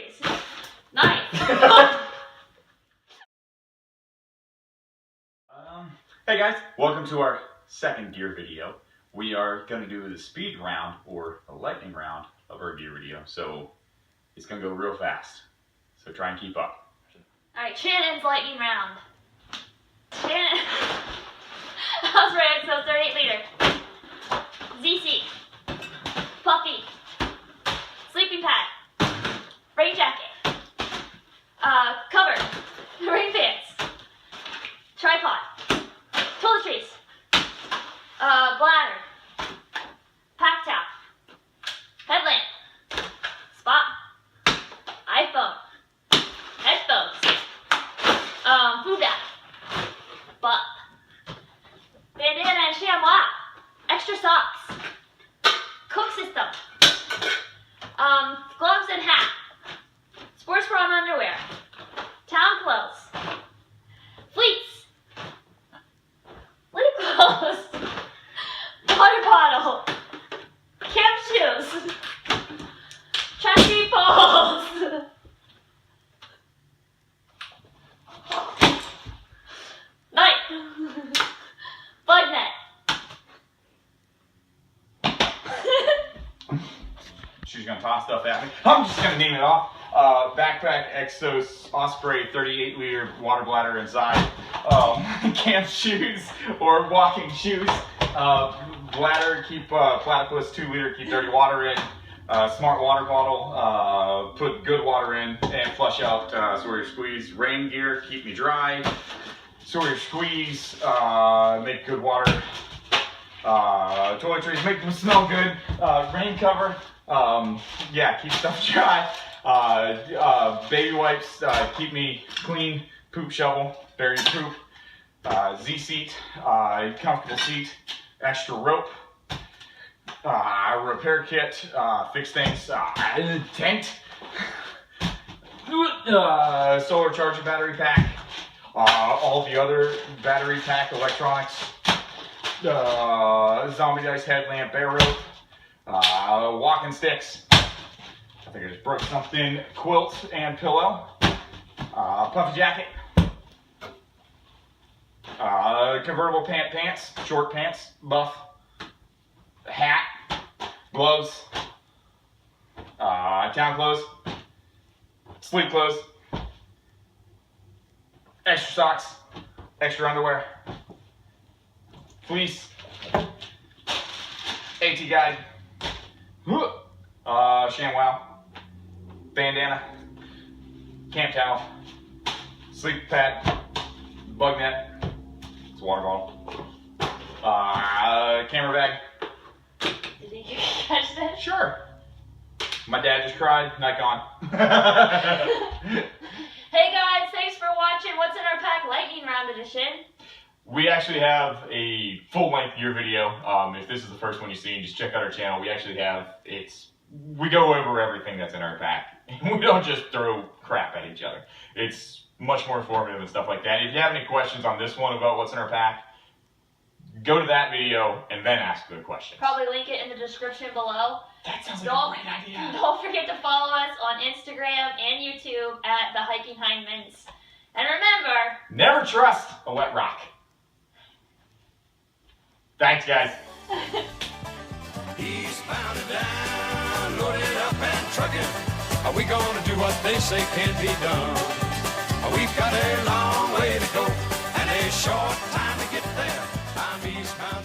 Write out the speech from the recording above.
toiletries. Nice. Hey guys, welcome to our second gear video. We are going to do the speed round or the lightning round of our gear video. So it's going to go real fast. So try and keep up. Alright, Shannon's lightning round. Shannon. House Red, so 38 liter. ZC. Puffy. Sleeping pad. Rain jacket. Cover. Rain pants. Tripod. Toiletries. Bladder. Pack towel. Headlamp. Spot. iPhone. Headphones. Food bag. Butt. Bandana and chamois. Extra socks. Cook system. Gloves and hat. Sports bra and underwear. Town clothes. Fleece. Lip gloss. Water bottle. Camp shoes. Trashy poles. Night. Bug net. She's going to toss stuff at me. I'm just going to name it off. Backpack, Exos, Osprey, 38 liter water bladder inside. Camp shoes or walking shoes. Bladder, keep platypus, 2 liter, keep dirty water in. Smart water bottle, put good water in and flush out Sawyer Squeeze. Rain gear, keep me dry. Sawyer Squeeze, make good water. Toiletries, make them smell good. Rain cover, yeah, keep stuff dry. Baby wipes, keep me clean. Poop shovel, bury poop. Z-seat, comfortable seat. Extra rope. Repair kit, fix things. Tent. Solar charger battery pack. All the other battery pack electronics. Zombie dice headlamp, bear rope. Walking sticks. I think I just broke something. Quilt and pillow. Puffy jacket. Convertible pants. Short pants. Buff. Hat. Gloves. Town clothes. Sleep clothes. Extra socks. Extra underwear. Fleece. AT guide. ShamWow. Bandana. Camp towel. Sleep pad. Bug net. It's a water bottle. Camera bag. Did you catch that? Sure. My dad just cried. Nikon. Hey guys, thanks for watching What's in Our Pack Lightning Round Edition. We actually have a full-length gear video. If this is the first one you've seen, just check out our channel. We actually have, we go over everything that's in our pack. We don't just throw crap at each other. It's much more informative and stuff like that. If you have any questions on this one about what's in our pack, go to that video and then ask the questions. Probably link it in the description below. That sounds like a great idea. Don't forget to follow us on Instagram and YouTube at The Hiking Hindmans. And remember, never trust a wet rock. Thanks, guys. He's bound and down, loaded up and trucking. Are we gonna do what they say can be done? We've got a long way to go and a short time to get there. I'm eastbound.